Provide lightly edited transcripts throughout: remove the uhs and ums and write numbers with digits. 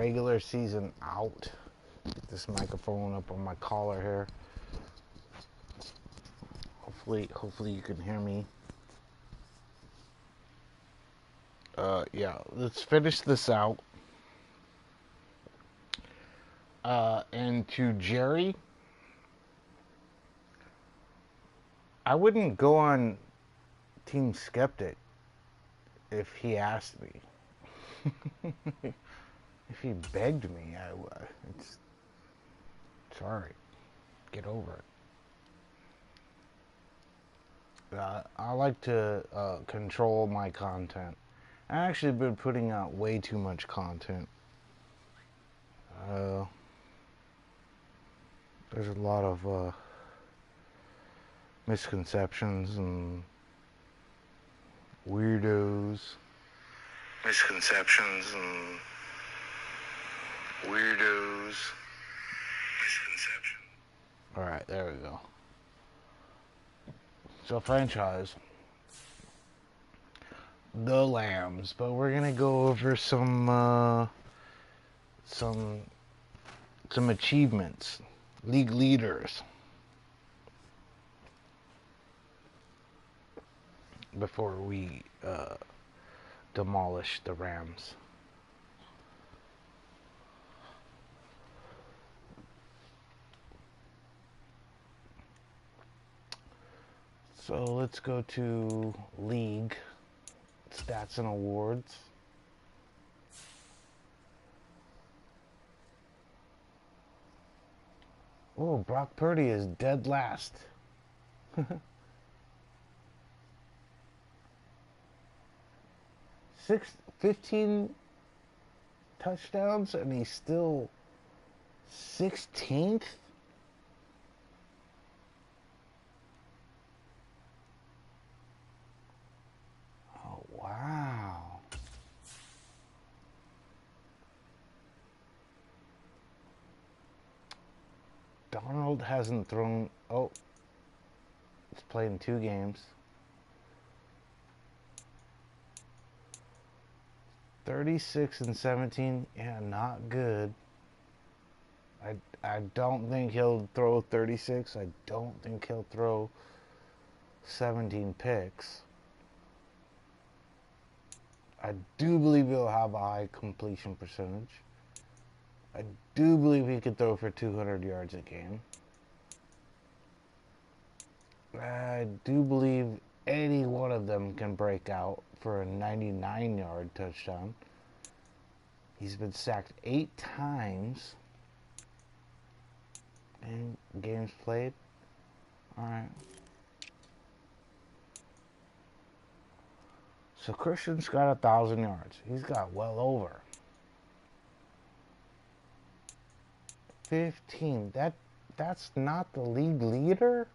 regular season out. Get this microphone up on my collar here. Hopefully you can hear me. Yeah, let's finish this out. And to Jerry, I wouldn't go on Team Skeptic if he asked me. If he begged me, I would. It's sorry. Get over it. I like to control my content. I actually been putting out way too much content. There's a lot of misconceptions and weirdos. Misconceptions and weirdos. Misconception. Alright, there we go. So franchise. The Lambs, but we're gonna go over some achievements. League leaders. Before we demolish the Rams. So let's go to league stats and awards. Oh, Brock Purdy is dead last. 15 touchdowns and he's still 16th? Oh, wow. Donald hasn't thrown... Oh, he's played in 2 games. 36 and 17, yeah, not good. I don't think he'll throw 36. I don't think he'll throw 17 picks. I do believe he'll have a high completion percentage. I do believe he could throw for 200 yards a game. I do believe any one of them can break out for a 99-yard touchdown. He's been sacked 8 times in games played. Alright. So Christian's got 1,000 yards. He's got well over 15. That's not the league leader?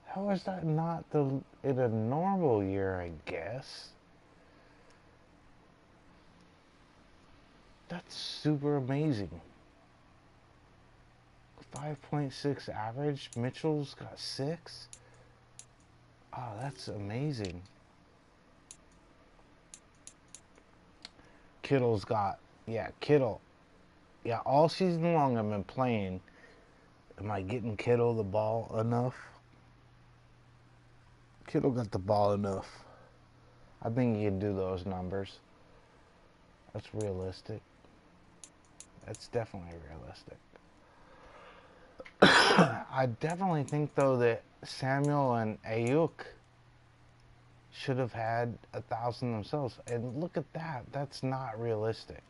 How is that not in a normal year, I guess? That's super amazing. 5.6 average. Mitchell's got 6. Oh, that's amazing. Kittle's got, Kittle. Yeah, all season long I've been playing. Am I getting Kittle the ball enough? Kittle got the ball enough. I think he can do those numbers. That's realistic. That's definitely realistic. I definitely think, though, that Samuel and Ayuk should have had 1,000 themselves. And look at that. That's not realistic.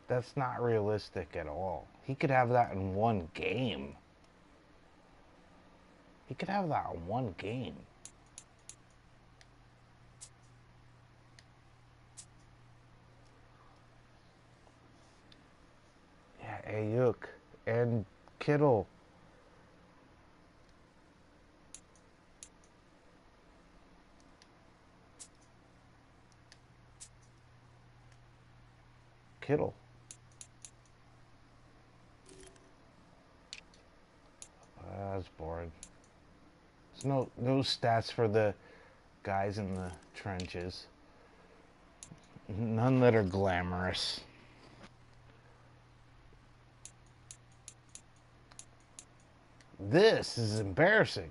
That's not realistic at all. He could have that in one game. He could have that in one game. Yeah, Ayuk and Kittle. Kittle. That's boring. There's no stats for the guys in the trenches. None that are glamorous. This is embarrassing.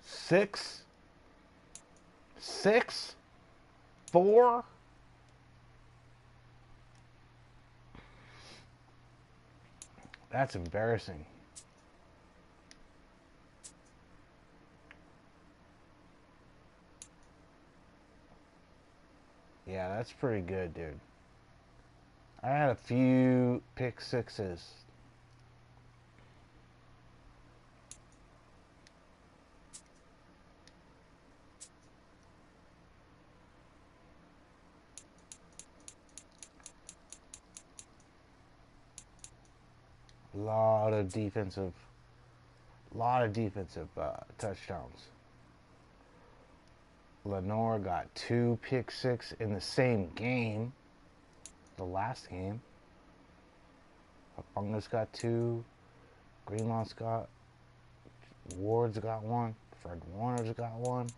6, 6, 4. That's embarrassing. Yeah, that's pretty good, dude. I had a few pick sixes. Lot of defensive, touchdowns. Lenore got 2 pick six in the same game, the last game. Fungus got 2. Greenlaw's got. Ward's got 1. Fred Warner's got 1.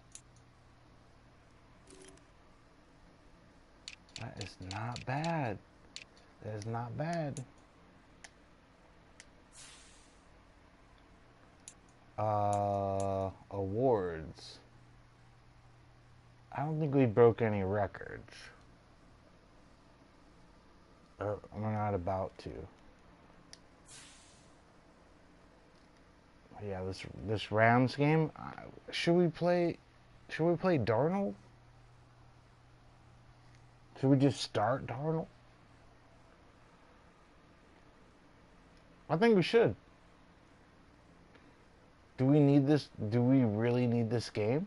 That is not bad. That is not bad. Awards. I don't think we broke any records. We're not about to. Yeah, this Rams game. Should we play Darnold? Should we just start Darnold? I think we should. Do we need this? Do we really need this game?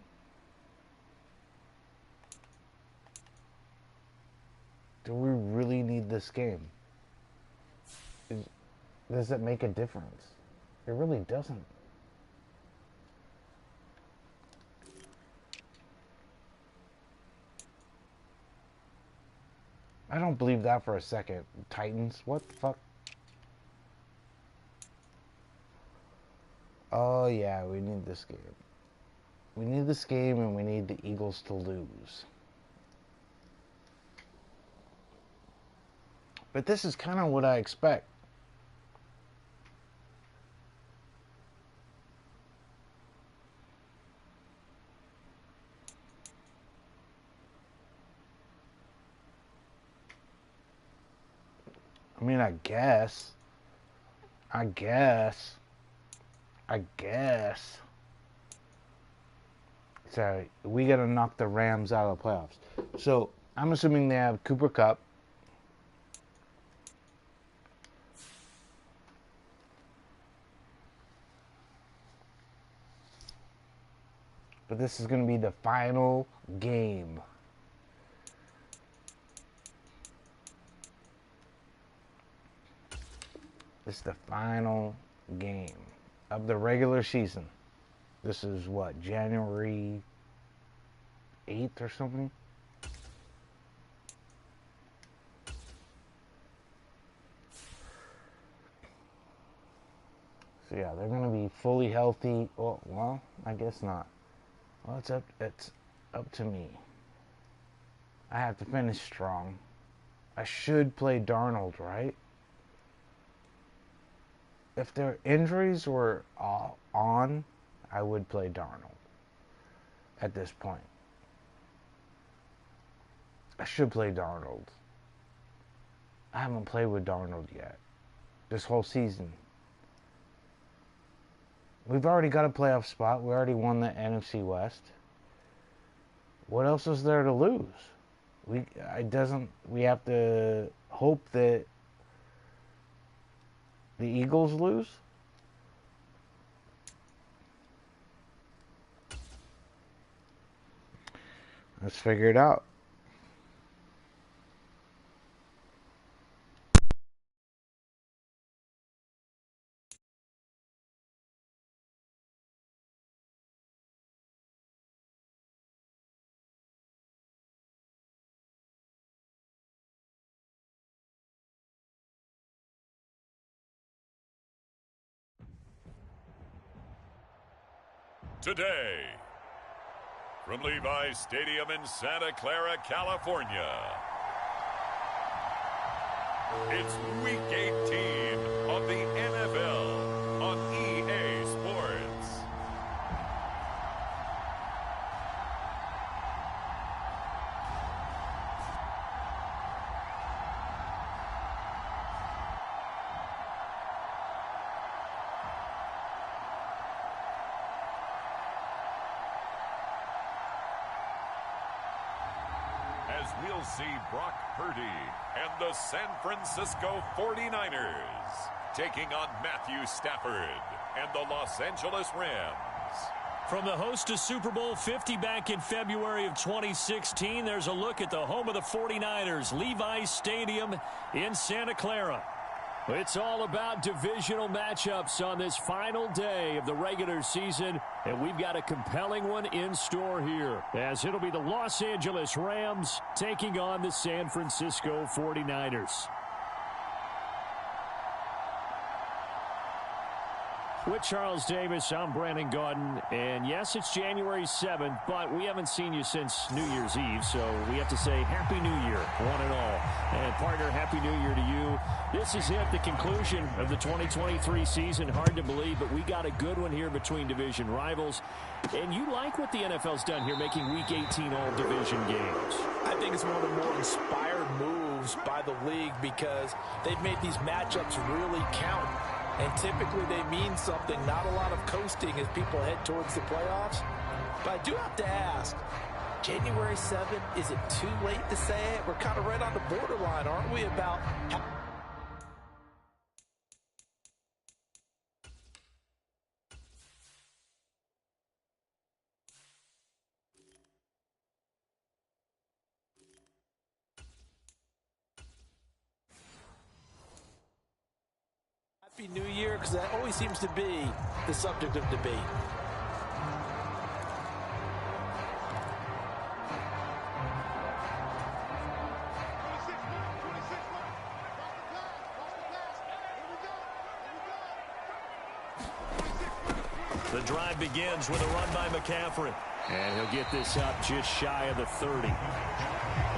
Do we really need this game? Does it make a difference? It really doesn't. I don't believe that for a second. Titans? What the fuck? Oh, yeah, we need this game. We need this game and we need the Eagles to lose. But this is kind of what I expect. I mean, I guess. So we got to knock the Rams out of the playoffs. So I'm assuming they have Cooper Kupp. But this is going to be the final game. This is the final game of the regular season. This is what, January 8th or something? So yeah, they're going to be fully healthy. Oh, well, I guess not. Well, it's up to me. I have to finish strong. I should play Darnold, right? If their injuries were on, I would play Darnold at this point. I should play Darnold. I haven't played with Darnold yet this whole season. We've already got a playoff spot. We already won the NFC West. What else is there to lose? We have to hope that the Eagles lose. Let's figure it out. Today, From Levi's Stadium in Santa Clara, California, it's Week 18 of the NFL on EA Sports. As we'll see Brock Parody and the San Francisco 49ers taking on Matthew Stafford and the Los Angeles Rams. From the host to Super Bowl 50 back in February of 2016, there's a look at the home of the 49ers, Levi's Stadium in Santa Clara. It's all about divisional matchups on this final day of the regular season, and we've got a compelling one in store here, as it'll be the Los Angeles Rams taking on the San Francisco 49ers. With Charles Davis, I'm Brandon Gaudin, and yes, it's January 7th, but we haven't seen you since New Year's Eve, so we have to say Happy New Year, one and all. And partner, Happy New Year to you. This is at the conclusion of the 2023 season. Hard to believe, but we got a good one here between division rivals. And you like what the NFL's done here, making Week 18 all division games. I think it's one of the more inspired moves by the league because they've made these matchups really count. And typically they mean something, not a lot of coasting as people head towards the playoffs. But I do have to ask, January 7th, is it too late to say it? We're kind of right on the borderline, aren't we, about... Happy New Year, because that always seems to be the subject of debate. The drive begins with a run by McCaffrey. And he'll get this up just shy of the 30.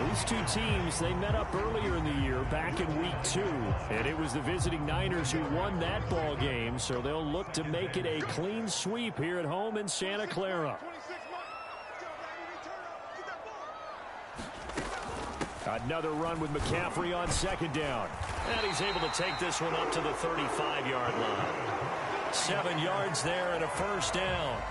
These two teams, they met up earlier in the year, back in Week 2. And it was the visiting Niners who won that ball game, so they'll look to make it a clean sweep here at home in Santa Clara. Another run with McCaffrey on second down. And he's able to take this one up to the 35-yard line. 7 yards there and a first down.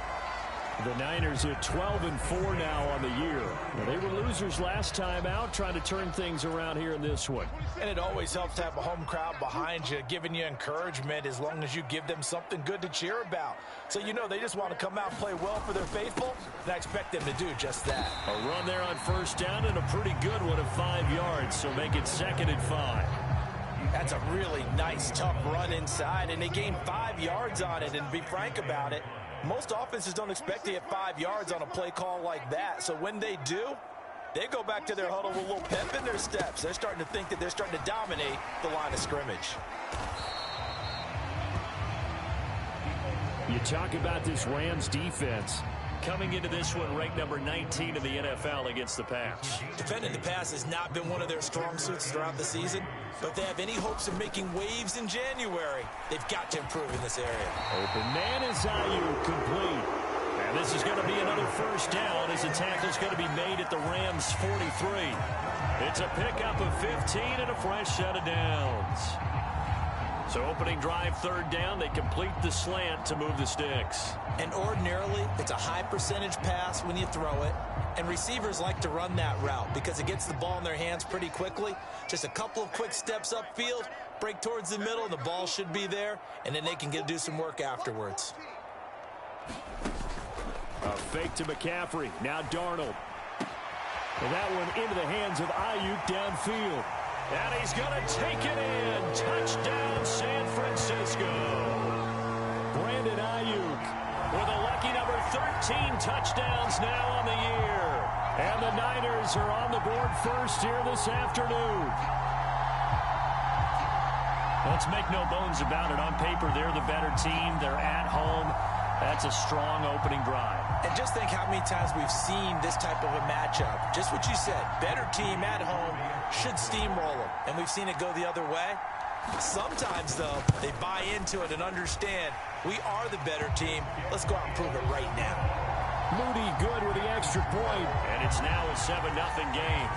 The Niners are 12-4 now on the year. Now, they were losers last time out, trying to turn things around here in this one. And it always helps to have a home crowd behind you, giving you encouragement as long as you give them something good to cheer about. So you know they just want to come out and play well for their faithful, and I expect them to do just that. A run there on first down and a pretty good one of 5 yards, so make it 2nd and 5. That's a really nice, tough run inside, and they gained 5 yards on it. And to be frank about it, most offenses don't expect to get 5 yards on a play call like that. So when they do, they go back to their huddle with a little pep in their steps. They're starting to think that they're starting to dominate the line of scrimmage. You talk about this Rams defense. Coming into this one, ranked number 19 in the NFL against the pass. Defending the pass has not been one of their strong suits throughout the season, but if they have any hopes of making waves in January, they've got to improve in this area. Open man is Ayuk, complete. And this is going to be another first down as the tackle's going to be made at the Rams' 43. It's a pickup of 15 and a fresh set of downs. So opening drive, third down, they complete the slant to move the sticks. And ordinarily, it's a high percentage pass when you throw it. And receivers like to run that route because it gets the ball in their hands pretty quickly. Just a couple of quick steps upfield, break towards the middle, and the ball should be there. And then they can do some work afterwards. A fake to McCaffrey. Now Darnold. And that one into the hands of Ayuk downfield. And he's going to take it in. Touchdown, San Francisco. Brandon Ayuk with a lucky number 13 touchdowns now on the year. And the Niners are on the board first here this afternoon. Let's make no bones about it. On paper, they're the better team. They're at home. That's a strong opening drive. And just think how many times we've seen this type of a matchup. Just what you said, better team at home should steamroll them. And we've seen it go the other way. Sometimes, though, they buy into it and understand we are the better team. Let's go out and prove it right now. Moody good with the extra point. And it's now a 7-0 game.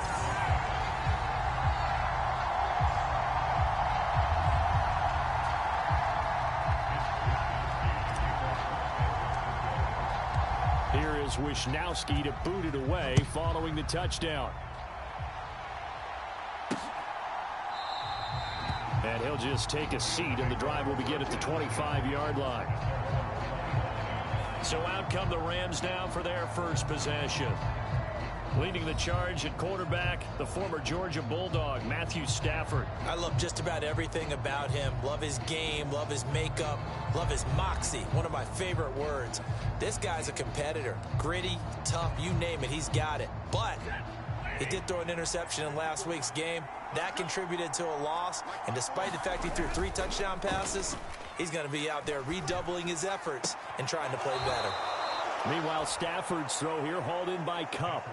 Here is Wisnowski to boot it away following the touchdown. And he'll just take a seat, and the drive will begin at the 25-yard line. So out come the Rams now for their first possession. Leading the charge at quarterback, the former Georgia Bulldog, Matthew Stafford. I love just about everything about him. Love his game, love his makeup, love his moxie. One of my favorite words. This guy's a competitor. Gritty, tough, you name it, he's got it. But he did throw an interception in last week's game. That contributed to a loss. And despite the fact he threw 3 touchdown passes, he's going to be out there redoubling his efforts and trying to play better. Meanwhile, Stafford's throw here hauled in by Cup.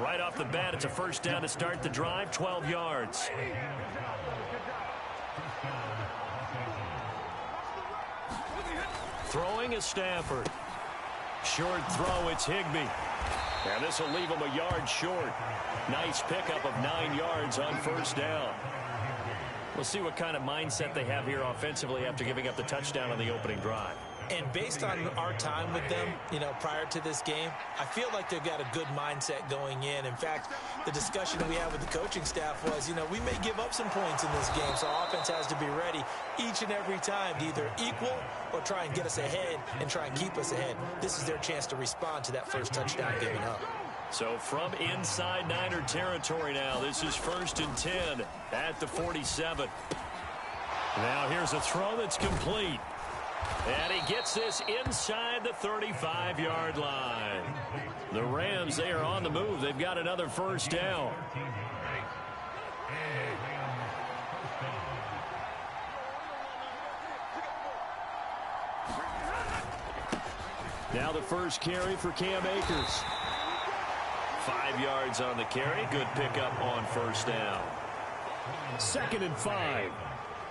Right off the bat, it's a first down to start the drive, 12 yards. Throwing is Stafford. Short throw, it's Higbee. And this will leave him a yard short. Nice pickup of 9 yards on first down. We'll see what kind of mindset they have here offensively after giving up the touchdown on the opening drive. And based on our time with them, prior to this game, I feel like they've got a good mindset going in. In fact, the discussion that we had with the coaching staff was, we may give up some points in this game, so our offense has to be ready each and every time to either equal or try and get us ahead and try and keep us ahead. This is their chance to respond to that first touchdown given up. So from inside Niner territory now, this is 1st and 10 at the 47. Now here's a throw that's complete. And he gets this inside the 35-yard line. The Rams, they are on the move. They've got another first down. Now the first carry for Cam Akers. 5 yards on the carry. Good pickup on first down. 2nd and 5.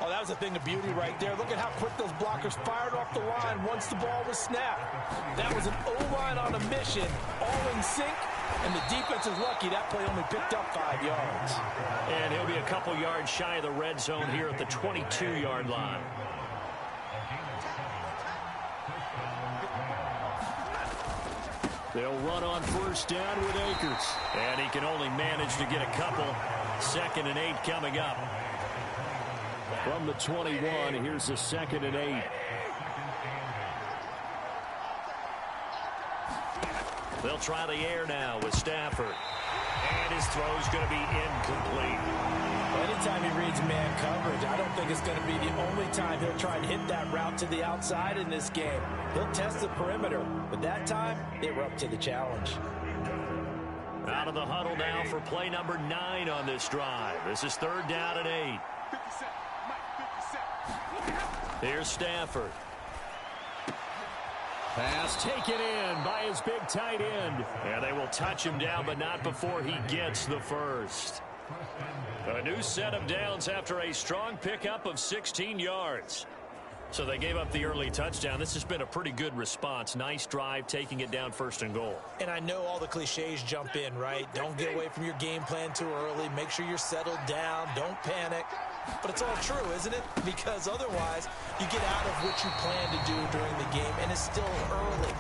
Oh, that was a thing of beauty right there. Look at how quick those blockers fired off the line once the ball was snapped. That was an O-line on a mission, all in sync, and the defense is lucky that play only picked up 5 yards. And he'll be a couple yards shy of the red zone here at the 22-yard line. They'll run on first down with Akers. And he can only manage to get a couple. 2nd and 8 coming up. From the 21, here's the 2nd and 8. They'll try the air now with Stafford. And his throw's going to be incomplete. Anytime he reads man coverage, I don't think it's going to be the only time he'll try and hit that route to the outside in this game. He'll test the perimeter, but that time, they were up to the challenge. Out of the huddle now for play number 9 on this drive. This is 3rd down and 8. Here's Stafford. Pass taken in by his big tight end. And they will touch him down, but not before he gets the first. A new set of downs after a strong pickup of 16 yards. So they gave up the early touchdown. This has been a pretty good response. Nice drive, taking it down 1st and goal. And I know all the cliches jump in, right? Don't get away from your game plan too early. Make sure you're settled down. Don't panic. But it's all true, isn't it? Because otherwise, you get out of what you plan to do during the game, and it's still early.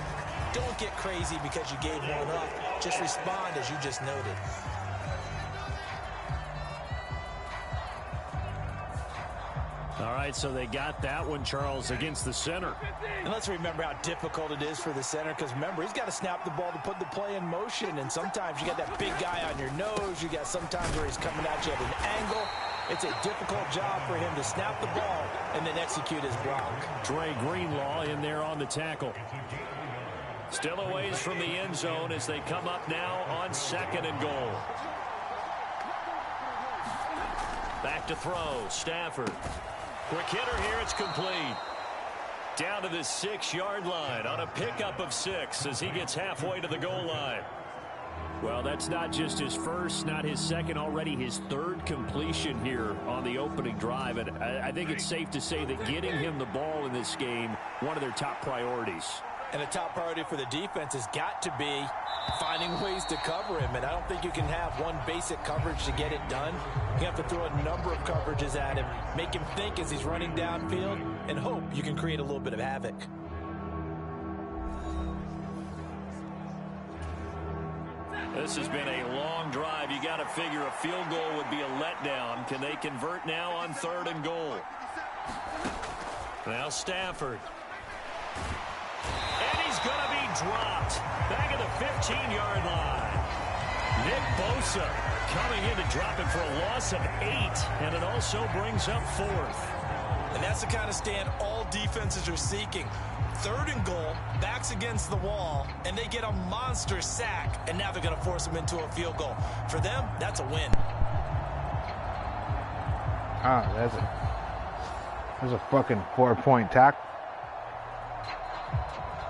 Don't get crazy because you gave one up. Just respond as you just noted. All right, so they got that one, Charles, against the center. And let's remember how difficult it is for the center, because remember, he's got to snap the ball to put the play in motion, and sometimes you got that big guy on your nose. You got sometimes where he's coming at you at an angle. It's a difficult job for him to snap the ball and then execute his block. Dre Greenlaw in there on the tackle. Still a ways from the end zone as they come up now on 2nd and goal. Back to throw, Stafford. Quick hitter here, it's complete. Down to the 6-yard line on a pickup of 6 as he gets halfway to the goal line. Well, that's not just his first, not his second, already his third completion here on the opening drive. And I think it's safe to say that getting him the ball in this game, one of their top priorities. And the top priority for the defense has got to be finding ways to cover him. And I don't think you can have one basic coverage to get it done. You have to throw a number of coverages at him, make him think as he's running downfield, and hope you can create a little bit of havoc. This has been a long drive. You got to figure a field goal would be a letdown. Can they convert now on 3rd and goal? Now Stafford. And he's going to be dropped back at the 15-yard line. Nick Bosa coming in to drop him for a loss of 8, and it also brings up 4th. And that's the kind of stand all defenses are seeking. 3rd and goal, backs against the wall, and they get a monster sack, and now they're going to force them into a field goal. For them, that's a win. That's a fucking 4-point tackle.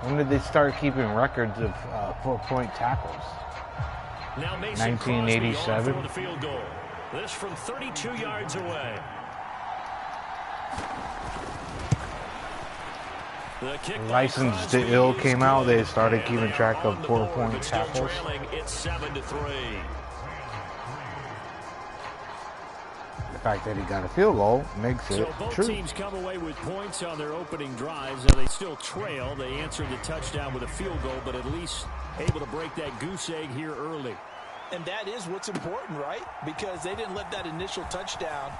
When did they start keeping records of 4-point tackles? Now Mason 1987. for the field goal. This from 32 yards away. License to Ill came out. They started keeping track of 4-point tackles. It's 7-3. The fact that he got a field goal makes it So both true. teams come away with points on their opening drives. Now they still trail. They answered the touchdown with a field goal, but at least able to break that goose egg here early. And that is what's important, right? Because they didn't let that initial touchdown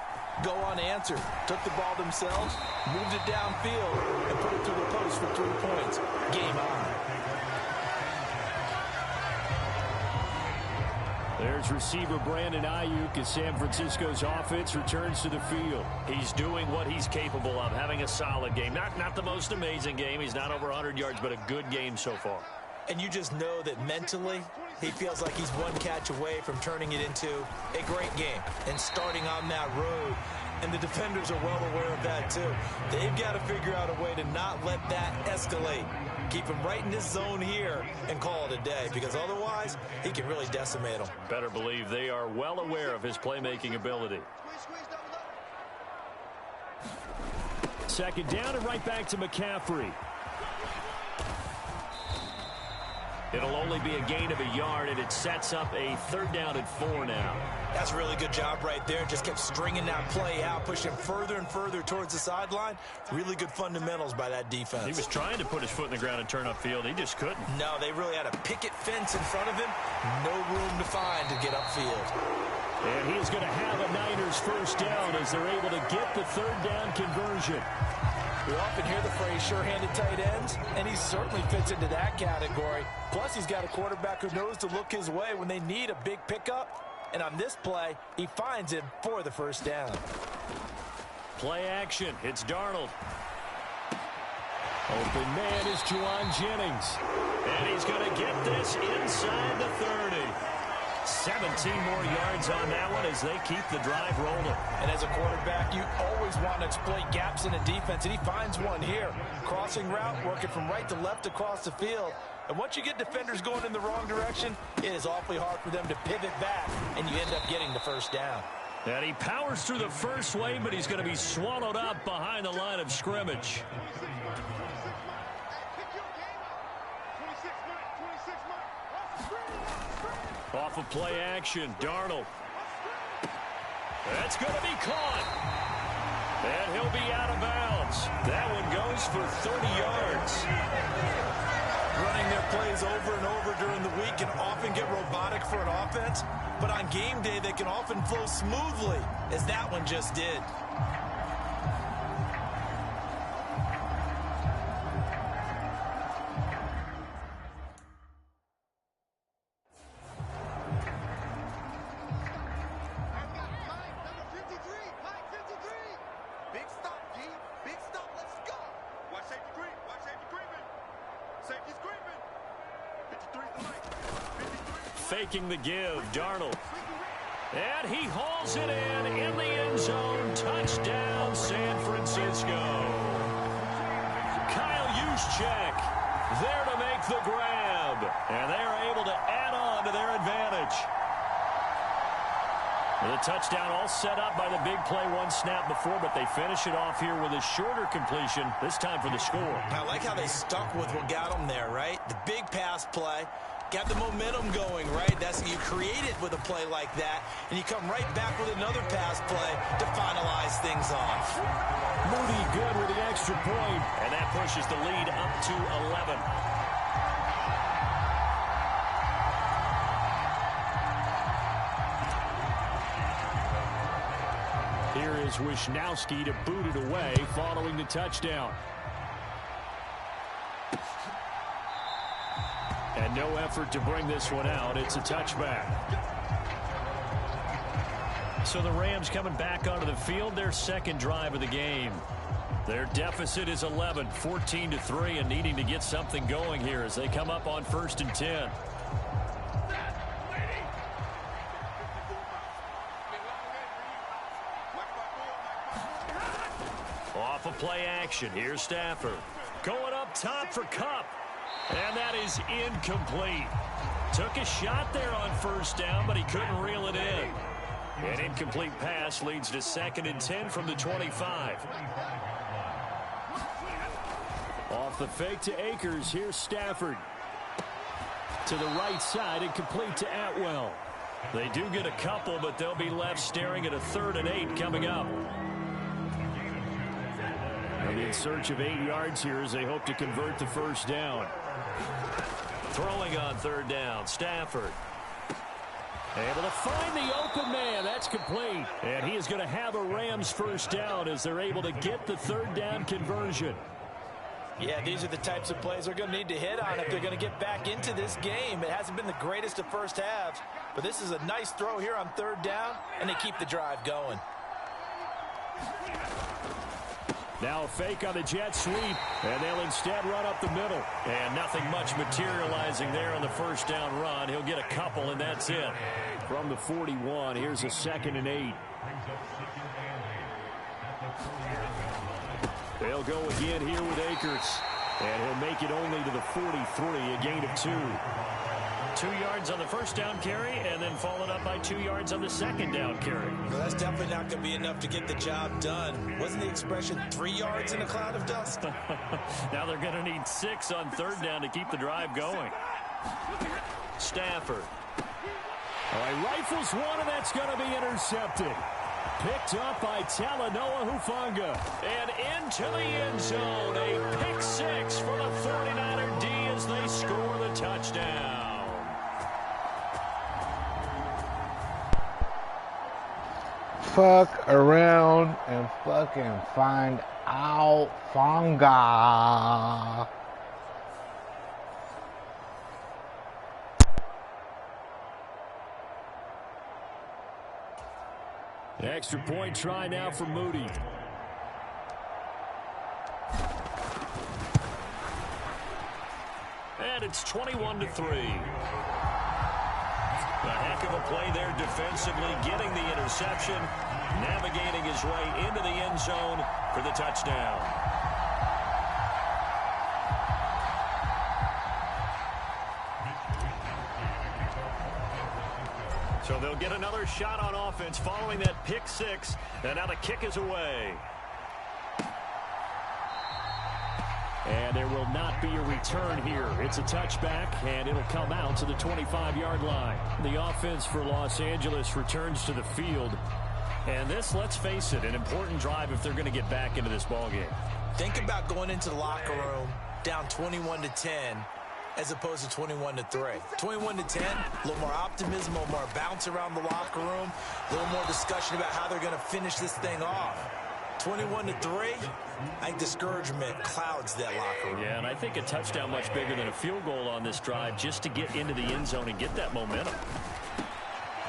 go unanswered. Took the ball themselves, moved it downfield, and put it through the post for 3 points. Game on. There's receiver Brandon Ayuk as San Francisco's offense returns to the field. He's doing what he's capable of, having a solid game. Not the most amazing game. He's not over 100 yards, but a good game so far. And you just know that mentally, he feels like he's one catch away from turning it into a great game and starting on that road. And the defenders are well aware of that, too. They've got to figure out a way to not let that escalate. Keep him right in this zone here and call it a day, because otherwise, he can really decimate them. Better believe they are well aware of his playmaking ability. 2nd down and right back to McCaffrey. It'll only be a gain of a yard, and it sets up a 3rd down and 4 now. That's a really good job right there. Just kept stringing that play out, pushing further and further towards the sideline. Really good fundamentals by that defense. He was trying to put his foot in the ground and turn upfield. He just couldn't. No, they really had a picket fence in front of him. No room to find to get upfield. And he is going to have a Niners 1st down as they're able to get the 3rd down conversion. We often hear the phrase sure-handed tight ends, and he certainly fits into that category. Plus, he's got a quarterback who knows to look his way when they need a big pickup. And on this play, he finds him for the 1st down. Play action. It's Darnold. Open man is Juwan Jennings. And he's going to get this inside the 30. 17 more yards on that one as they keep the drive rolling. And as a quarterback, you always want to exploit gaps in a defense, and he finds one here. Crossing route, working from right to left across the field. And once you get defenders going in the wrong direction, it is awfully hard for them to pivot back, and you end up getting the 1st down. And he powers through the first wave, but he's going to be swallowed up behind the line of scrimmage. Off of play action, Darnold. That's going to be caught. And he'll be out of bounds. That one goes for 30 yards. Running their plays over and over during the week can often get robotic for an offense, but on game day they can often flow smoothly, as that one just did. Faking the give, Darnold. And he hauls it in the end zone. Touchdown, San Francisco. check. There to make the grab. And they are able to add on to their advantage. The touchdown all set up by the big play one snap before, but they finish it off here with a shorter completion, this time for the score. I like how they stuck with what got them there, right? The big pass play. Got the momentum going, right? That's you create it with a play like that, and you come right back with another pass play to finalize things off. Moody good with the extra point, and that pushes the lead up to 11. Here is Wisnowski to boot it away following the touchdown. And no effort to bring this one out. It's a touchback. So the Rams coming back onto the field, their second drive of the game. Their deficit is 11, 14-3, and needing to get something going here as they come up on 1st and 10. Off of play action, here's Stafford. Going up top for Kupp. And that is incomplete. Took a shot there on 1st down, but he couldn't reel it in. An incomplete pass leads to 2nd and 10 from the 25. Off the fake to Akers, here's Stafford. To the right side and complete to Atwell. They do get a couple, but they'll be left staring at a 3rd and 8 coming up. And in search of 8 yards here as they hope to convert the 1st down. Throwing on 3rd down, Stafford. Able to find the open man. That's complete. And he is going to have a Rams 1st down as they're able to get the 3rd down conversion. Yeah, these are the types of plays they're going to need to hit on if they're going to get back into this game. It hasn't been the greatest of first halves, but this is a nice throw here on 3rd down, and they keep the drive going. Now a fake on the jet sweep, and they'll instead run up the middle. And nothing much materializing there on the 1st down run. He'll get a couple, and that's it. From the 41, here's a 2nd and 8. They'll go again here with Akers. And he'll make it only to the 43, a gain of 2. 2 yards on the 1st down carry, and then followed up by 2 yards on the 2nd down carry. Well, that's definitely not going to be enough to get the job done. Wasn't the expression 3 yards in a cloud of dust? Now they're going to need 6 on 3rd down to keep the drive going. Stafford. All right, rifles one, and that's going to be intercepted. Picked up by Talanoa Hufanga. And into the end zone. A pick 6 for the 49er D as they score the touchdown. Fuck around and fucking find out, Fonga. Extra point try now for Moody. And it's 21-3. A heck of a play there defensively, getting the interception, navigating his way into the end zone for the touchdown. So they'll get another shot on offense following that pick 6, and now the kick is away. And there will not be a return here. It's a touchback, and it'll come out to the 25-yard line. The offense for Los Angeles returns to the field. And this, let's face it, an important drive if they're going to get back into this ballgame. Think about going into the locker room down 21-10 as opposed to 21-3. 21-10, a little more optimism, a little more bounce around the locker room, a little more discussion about how they're going to finish this thing off. 21-3, I think discouragement clouds that locker room. Yeah, and I think a touchdown much bigger than a field goal on this drive just to get into the end zone and get that momentum.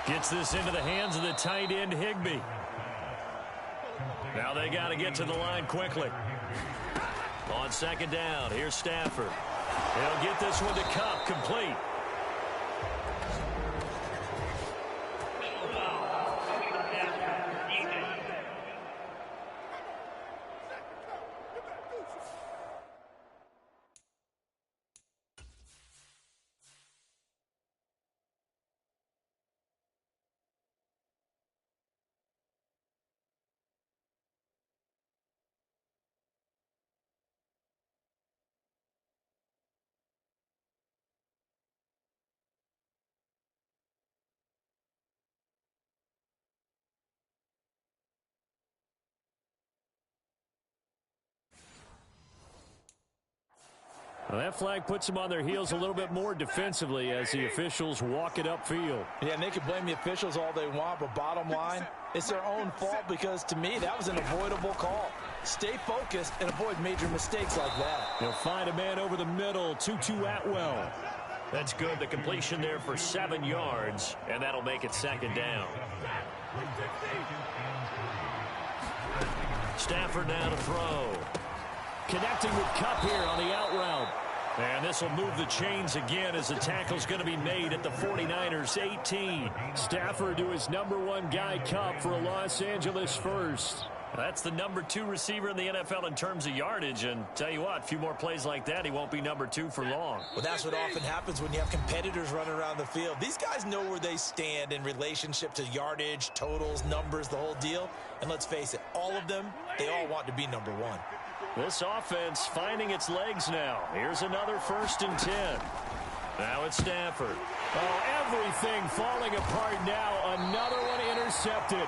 Gets this into the hands of the tight end, Higbee. Now they got to get to the line quickly. On 2nd down, here's Stafford. He'll get this one to Kupp, complete. Well, that flag puts them on their heels a little bit more defensively as the officials walk it upfield. Yeah, and they can blame the officials all they want, but bottom line, it's their own fault because, to me, that was an avoidable call. Stay focused and avoid major mistakes like that. He'll find a man over the middle, 2-2 Atwell. That's good. The completion there for 7 yards, and that'll make it second down. Stafford now to throw. Connecting with Kupp here on the out route. And this will move the chains again as the tackle's going to be made at the 49ers 18. Stafford to his #1 guy, Kupp, for a Los Angeles first. That's the #2 receiver in the NFL in terms of yardage. And tell you what, a few more plays like that, he won't be #2 for long. Well, that's what often happens when you have competitors running around the field. These guys know where they stand in relationship to yardage, totals, numbers, the whole deal. And let's face it, all of them, they all want to be #1. This offense finding its legs now. Here's another 1st and 10. Now it's Stafford. Oh, everything falling apart now. Another one intercepted.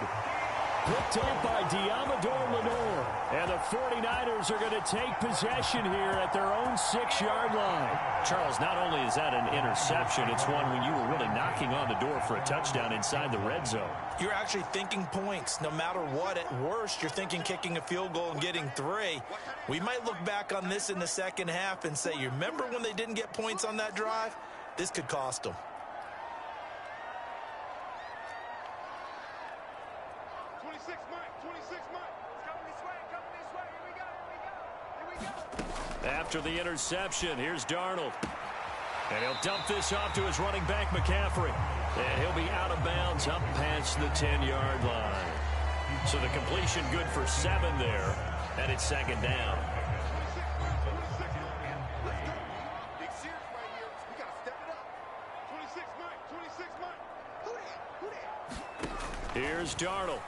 Picked up by Diamador Lenore. And the 49ers are going to take possession here at their own 6-yard line. Charles, not only is that an interception, it's one when you were really knocking on the door for a touchdown inside the red zone. You're actually thinking points. No matter what, at worst, you're thinking kicking a field goal and getting 3. We might look back on this in the second half and say, you remember when they didn't get points on that drive? This could cost them. 26 Mike, 26 Mike. It's coming this way, Here we go. After the interception, here's Darnold. And he'll dump this off to his running back, McCaffrey. And he'll be out of bounds up past the 10-yard line. So the completion good for 7 there. And it's second down. Big series right here. We got to step it up. 26 Mike. Who that? Here's Darnold.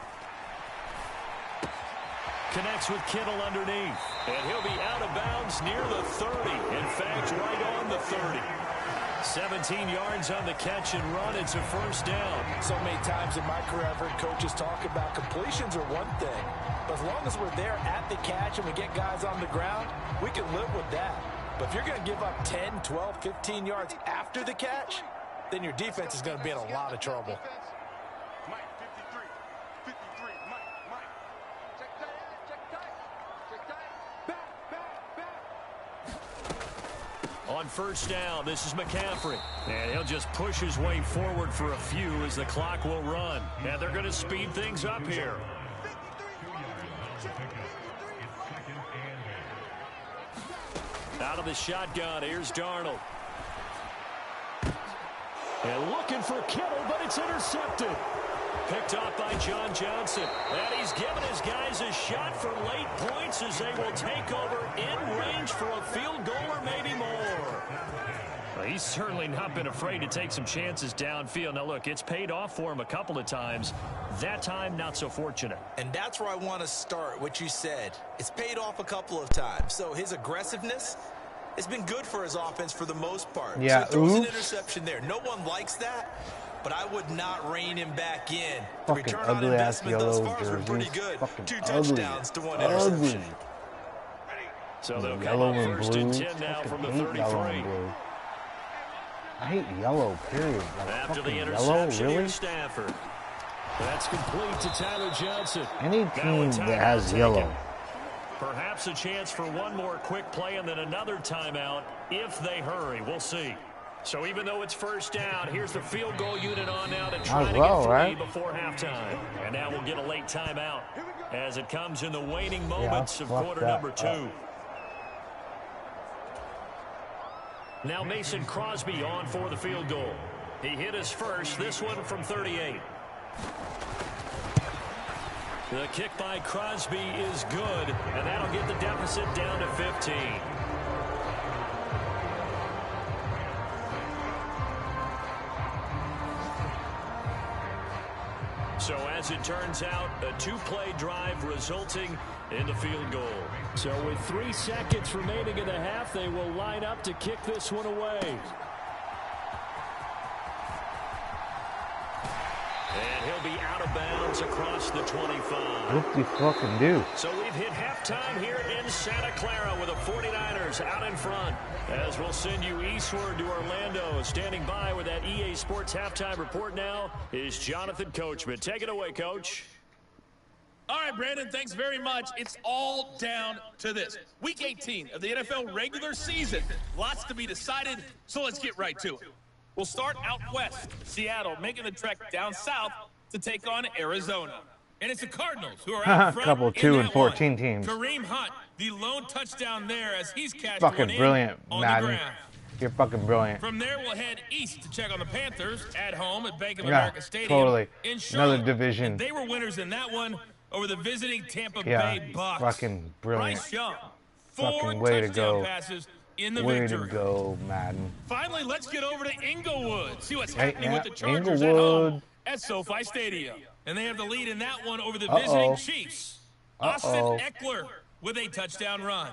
Connects with Kittle underneath. And he'll be out of bounds near the 30. In fact, right on the 30. 17 yards on the catch and run. It's a first down. So many times in my career, I've heard coaches talk about completions are one thing. But as long as we're there at the catch and we get guys on the ground, we can live with that. But if you're going to give up 10, 12, 15 yards after the catch, then your defense is going to be in a lot of trouble. Mike, 53, Mike. Check tight. Back. On first down, this is McCaffrey. And he'll just push his way forward for a few as the clock will run. And they're going to speed things up here. Out of the shotgun, here's Darnold. And looking for Kittle, but it's intercepted. Picked off by John Johnson. And he's given his guys a shot for late points as they will take over in range for a field goal or maybe more. Well, he's certainly not been afraid to take some chances downfield. Now, look, it's paid off for him a couple of times. That time, not so fortunate. And that's where I want to start, what you said. It's paid off a couple of times. So his aggressiveness has been good for his offense for the most part. Yeah, so he throws an interception there. No one likes that, but I would not rein him back in. The Fucking return on ugly ass investment thus yellow far has been pretty jerseys. good. Fucking 2 ugly. touchdowns to 1 interception. So they'll come Yellow up and first blue. and 10 now Fucking from the hate yellow 33. and blue. I hate yellow, period. Like, After the fucking interception, yellow, really? here's Stafford. That's complete to Tyler Johnson. Any Now team a that timeout has taken. yellow. Perhaps a chance for one more quick play and then another timeout if they hurry. We'll see. So even though it's first down, here's the field goal unit on now to try to get 3 before halftime. And now we'll get a late timeout as it comes in the waning moments of quarter number 2. Now Mason Crosby on for the field goal. He hit his first, this one from 38. The kick by Crosby is good, and that'll get the deficit down to 15. So as it turns out, a 2-play drive resulting in the field goal. So with 3 seconds remaining in the half, they will line up to kick this one away. And he'll be out of bounds across the 25. What do you fucking do? So we've hit halftime here in Santa Clara with the 49ers out in front. As we'll send you eastward to Orlando. Standing by with that EA Sports halftime report now is Jonathan Coachman. Take it away, Coach. All right, Brandon, thanks very much. It's all down to this. Week 18 of the NFL regular season. Lots to be decided, so let's get right to it. We'll start out west. Seattle making the trek down south to take on Arizona. And it's the Cardinals who are out front. Couple 2 and 14 teams. Kareem Hunt, the lone touchdown there as he's cashed Fucking one brilliant, in on Madden. the ground. You're fucking brilliant. From there, we'll head east to check on the Panthers at home at Bank of Yeah, America Stadium. totally. In Charlotte. Another division. And they were winners in that one over the visiting Tampa Yeah, Bay Bucks. fucking brilliant. Bryce Young, Fucking 4 way to touchdown go. passes in the Way victory. to go, Madden. Finally, let's get over to Inglewood. See what's Hey, happening yeah, with the Chargers at Inglewood. home at SoFi Stadium. And they have the lead in that one over the Uh-oh. visiting Chiefs. Austin Uh-oh. Eckler with a touchdown run.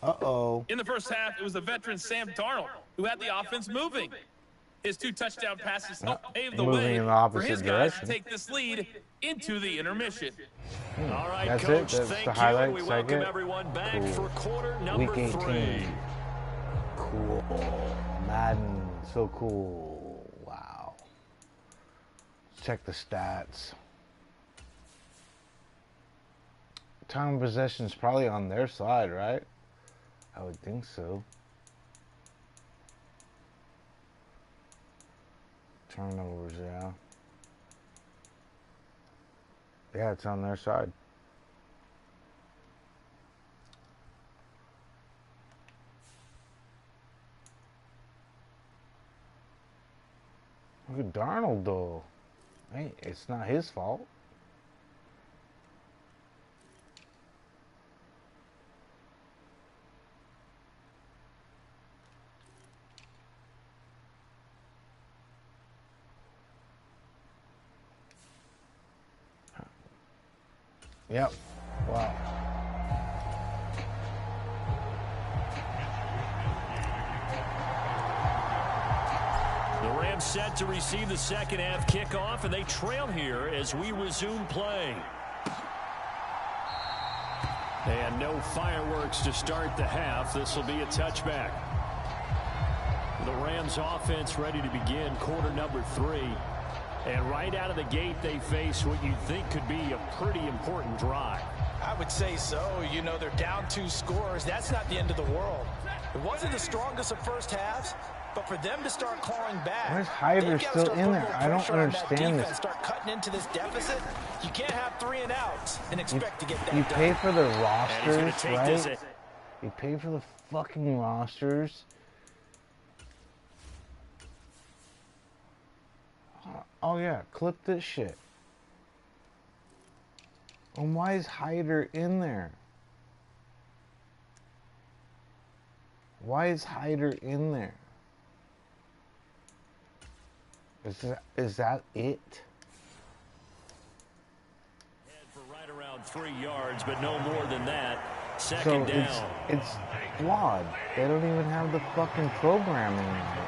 Uh-oh. In the first half, it was the veteran Sam Darnold who had the offense moving. His 2 touchdown passes helped pave the Moving way in the for opposite his guys direction. to take this lead into the intermission. All right, That's Coach, it? That's thank the you. highlights, We I welcome get? everyone back Cool. for quarter number Week 18. 3. Cool. Madden. So cool. Wow. Let's check the stats. Time of possession is probably on their side, right? I would think so. Turnovers, yeah. Yeah, it's on their side. Look at Darnold, though. Hey, it's not his fault. Yep. Wow. The Rams set to receive the second half kickoff, and they trail here as we resume play. And no fireworks to start the half. This will be a touchback. The Rams offense ready to begin quarter number 3. And right out of the gate, they face what you think could be a pretty important drive. I would say so. You know, they're down 2 scores. That's not the end of the world. It wasn't the strongest of first halves, but for them to start clawing back, Why is Hyder they've gotta still start in putting there? more I don't pressure on that understand defense, this. Start cutting into this deficit. You can't have 3 and outs and expect to get that You done. pay for the And he's rosters, going to take this. right? You pay for the fucking rosters. Oh yeah, clip this shit. And why is Hyder in there? Why is Hyder in there? Is that it? For right around 3 yards, but no more than that. So Second down. it's flawed. They don't even have the fucking programming on it.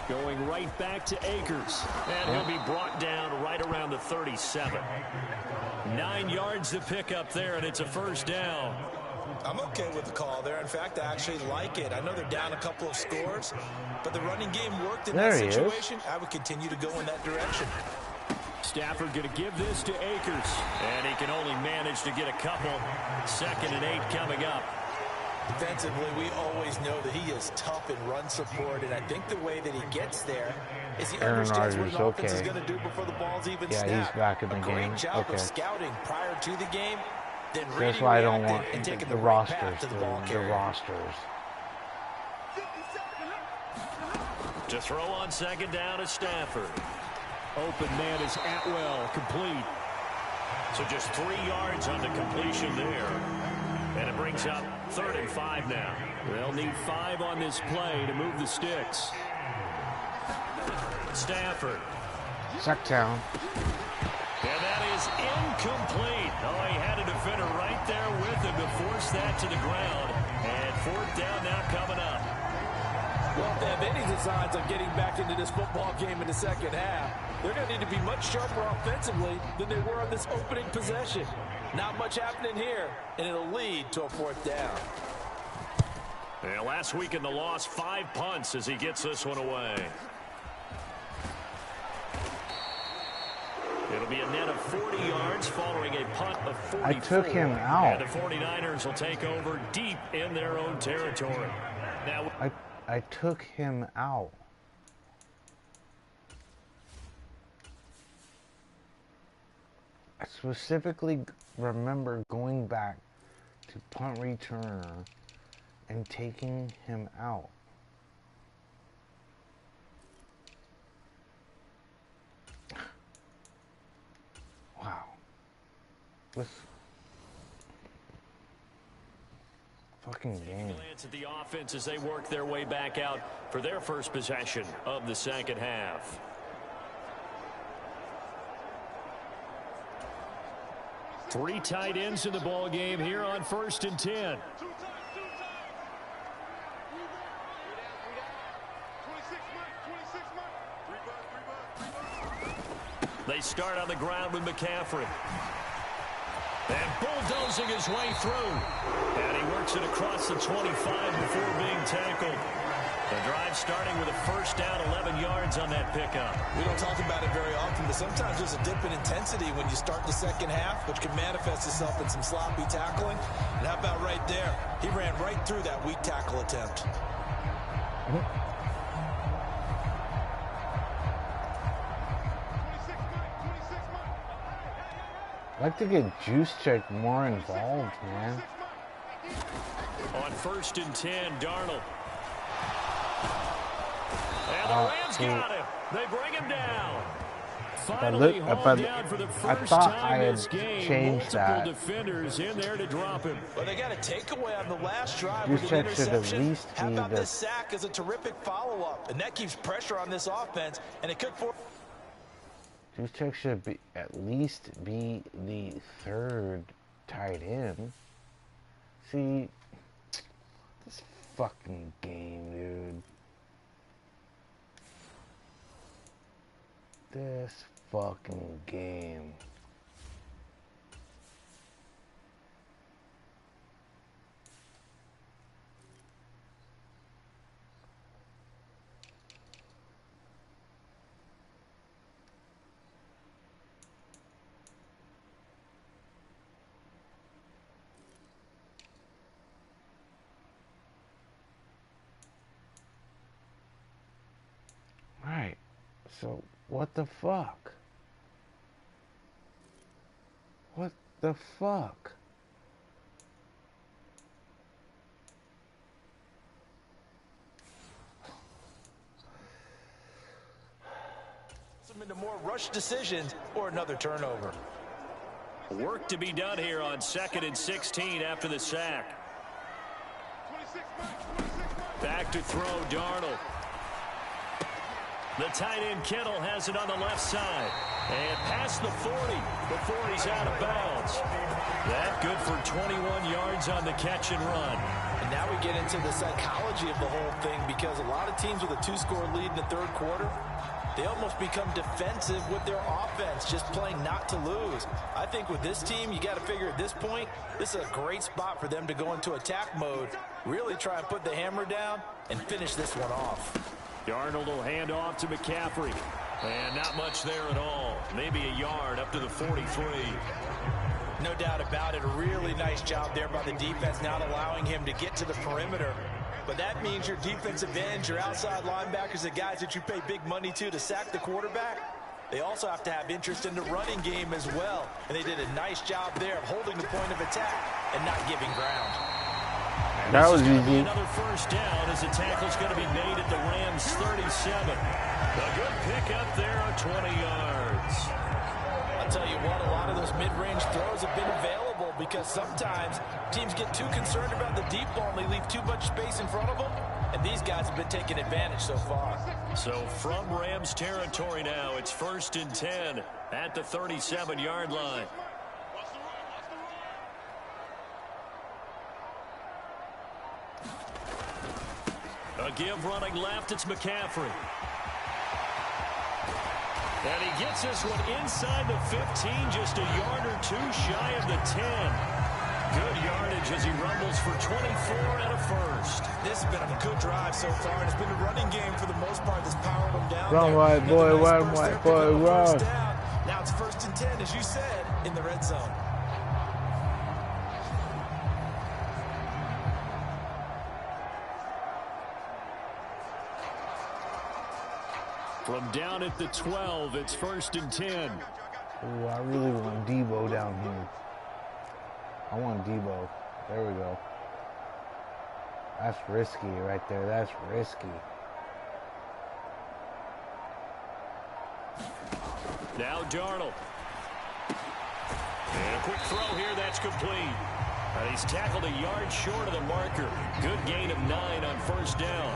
Going right back to Akers. And he'll be brought down right around the 37. 9 yards to pick up there, and it's a first down. I'm okay with the call there. In fact, I actually like it. I know they're down a couple of scores, but the running game worked in There that he is. situation. I would continue to go in that direction. Stafford going to give this to Akers. And he can only manage to get a couple. 2nd and 8 coming up. Defensively, we always know that he is tough in run support, and I think the way that he gets there is he Aaron understands what Rodgers, an offense is okay. going to do before the ball's even Yeah, snapped. he's back in the a great game. job Okay. of scouting prior to the game, then That's reading, why I don't reacting, want and taking the the right path rosters. to the The ball carrier. rosters. To throw on 2nd down is Stafford. Open man is Atwell, complete. So just 3 yards on the completion there. And it brings up 3rd and 5 now. They'll need 5 on this play to move the sticks. Stafford. Sacktown. And that is incomplete. Oh, he had a defender right there with him to force that to the ground. And 4th down now coming up. Well, if they have any designs on getting back into this football game in the second half, they're going to need to be much sharper offensively than they were on this opening possession. Not much happening here, and it'll lead to a 4th down. Yeah, last week in the loss, 5 punts as he gets this one away. It'll be a net of 40 yards following a punt of 44. I took him out. And the 49ers will take over deep in their own territory. Now, I took him out. I specifically remember going back to punt returner and taking him out. Wow. This fucking game. Glance at the offense as they work their way back out for their first possession of the second half. Three tight ends in the ball game here on 1st and 10. They start on the ground with McCaffrey. And bulldozing his way through. And he works it across the 25 before being tackled. The drive starting with a 1st down, 11 yards on that pickup. We don't talk about it very often, but sometimes there's a dip in intensity when you start the second half, which can manifest itself in some sloppy tackling. And how about right there? He ran right through that weak tackle attempt. I'd like to get Juice Check more involved, man. On 1st and 10, Darnold. And the Rams got him. They bring him down. Finally hauled down for the first time this game. Multiple defenders in there to drop him. Well, they got a takeaway on the last drive Juice with an Check should at interception. least How be about the... this sack as a terrific follow-up? And that keeps pressure on this offense, and it could force... Juice Check should be at least be the 3rd tight end. See, this fucking game, dude. This fucking game. Right. So, what the fuck? What the fuck? Some into more rush decisions or another turnover. Work to be done here on 2nd and 16 after the sack. Back to throw, Darnold. The tight end Kittle has it on the left side. And past the 40 before he's out of bounds. That good for 21 yards on the catch and run. And now we get into the psychology of the whole thing, because a lot of teams with a 2-score lead in the 3rd quarter, they almost become defensive with their offense, just playing not to lose. I think with this team, you got to figure at this point, this is a great spot for them to go into attack mode, really try and put the hammer down and finish this one off. Darnold will hand off to McCaffrey. And not much there at all. Maybe a yard up to the 43. No doubt about it. A really nice job there by the defense, not allowing him to get to the perimeter. But that means your defensive ends, your outside linebackers, the guys that you pay big money to sack the quarterback, they also have to have interest in the running game as well. And they did a nice job there of holding the point of attack and not giving ground. That was easy. Another 1st down as the tackle's going to be made at the Rams 37. A good pickup there of 20 yards. I'll tell you what, a lot of those mid-range throws have been available because sometimes teams get too concerned about the deep ball and they leave too much space in front of them. And these guys have been taking advantage so far. So from Rams territory now, it's 1st and 10 at the 37-yard line. give running left. It's McCaffrey. And he gets this one inside the 15, just a yard or two shy of the 10. Good yardage as he rumbles for 24 and a first. This has been a good drive so far, and it's been a running game for the most part that's powered them down. Run, white boy, run, white boy, run. Now it's 1st and 10, as you said, in the red zone. From down at the 12, it's 1st and 10. Ooh, I really want Debo down here. I want Debo. There we go. That's risky right there. That's risky. Now Darnold. And a quick throw here. That's complete. And he's tackled a yard short of the marker. Good gain of 9 on 1st down.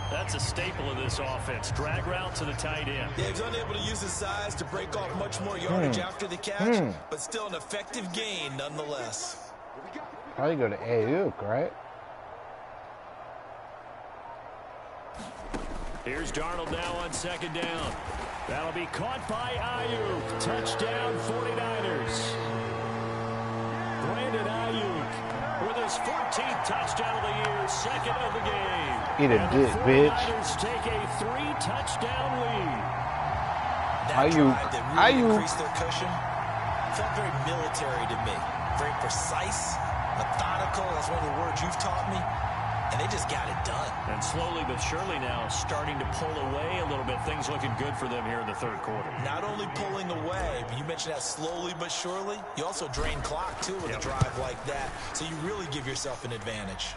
That's a staple of this offense. Drag route to the tight end. Yeah, he's unable to use his size to break off much more yardage after the catch, but still an effective gain nonetheless. Probably go to Ayuk, right? Here's Darnold now on 2nd down. That'll be caught by Ayuk. Touchdown 49ers. Brandon Ayuk with his 14th touchdown of the year, 2nd of the game. Eat a dick, bitch. The 49ers take a 3-touchdown lead. That drive that really increased their cushion felt very military to me. Very precise, methodical. That's one of the words you've taught me. And they just got it done. And slowly but surely now starting to pull away a little bit. Things looking good for them here in the 3rd quarter. Not only pulling away, but you mentioned that slowly but surely. You also drain clock, too, with a drive like that. So you really give yourself an advantage.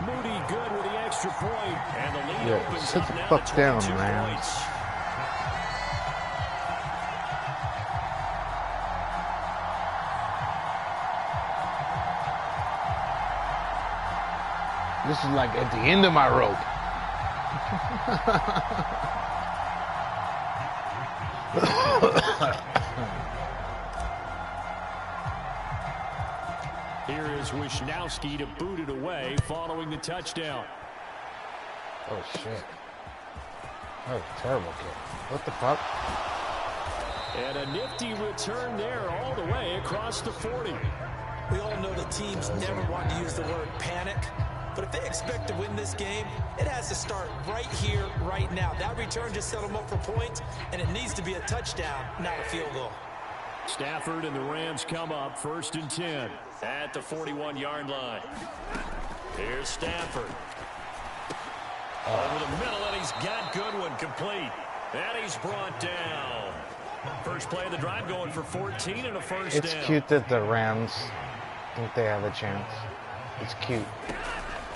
Moody good with the extra point. And the lead opens sit up the now fuck to down, 22 man. points. This is like at the end of my rope. Here is Wisnowski to boot it away following the touchdown. Oh, shit. That was a terrible kick. What the fuck? And a nifty return there all the way across the 40. We all know the teams never want to use the word panic. But if they expect to win this game, it has to start right here, right now. That return just set them up for points, and it needs to be a touchdown, not a field goal. Stafford and the Rams come up 1st and 10 at the 41-yard line. Here's Stafford. Over the middle, and he's got Goodwin complete. And he's brought down. First play of the drive going for 14 and a 1st down. It's cute that the Rams think they have a chance. It's cute.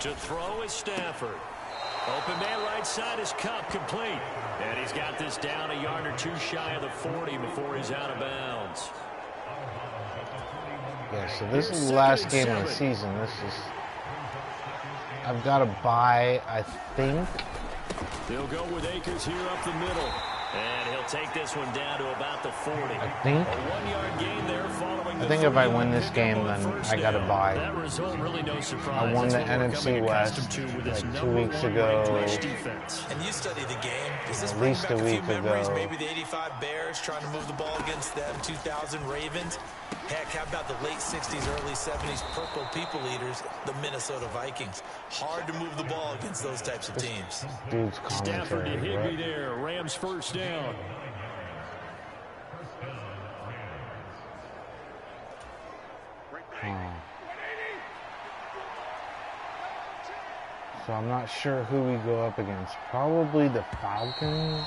To throw is Stafford. Open man right side is Cup complete. And he's got this down a yard or two shy of the 40 before he's out of bounds. Yeah, so this is the last game of the season. I've got to buy, I think. They'll go with Akers here up the middle. And he'll take this one down to about the 40. I think. A 1-yard gain there following I think if I win this game, then I got to buy. That result really no surprise. I won the NFC West like 2 weeks ago. And you study the game. Does this At bring least back a a few week memories? ago. Maybe the 85 Bears trying to move the ball against them, 2000 Ravens. Heck, how about the late 60s, early 70s purple people eaters, the Minnesota Vikings? Hard to move the ball against those types of teams. Dude's Stafford to commentary, Higbee right? there. Rams 1st down. So I'm not sure who we go up against. Probably the Falcons.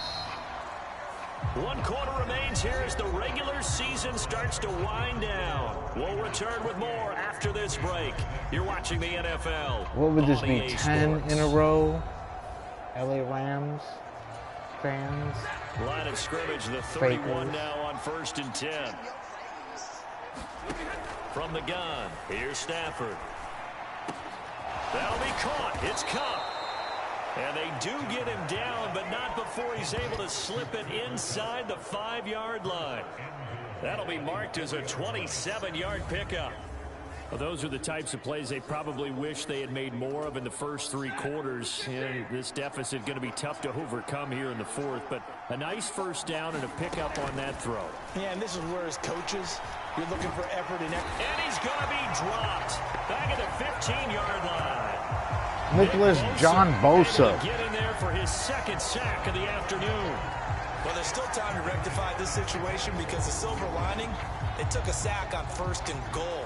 1 quarter remains here as the regular season starts to wind down. We'll return with more after this break. You're watching the NFL. What would this on be, EA 10 Sports. in a row? LA Rams fans? Line of scrimmage, the 31 Fakers. now on 1st and 10. From the gun, here's Stafford. That'll be caught. It's Cup. And they do get him down, but not before he's able to slip it inside the 5-yard line. That'll be marked as a 27-yard pickup. Well, those are the types of plays they probably wish they had made more of in the first 3 quarters. This deficit going to be tough to overcome here in the fourth, but a nice first down and a pickup on that throw. Yeah, and this is where as coaches, you're looking for effort and effort. And he's going to be dropped back at the 15-yard line. Nicholas John Bosa. Get in there for his second sack of the afternoon. Well, there's still time to rectify this situation because the silver lining, it took a sack on 1st and goal.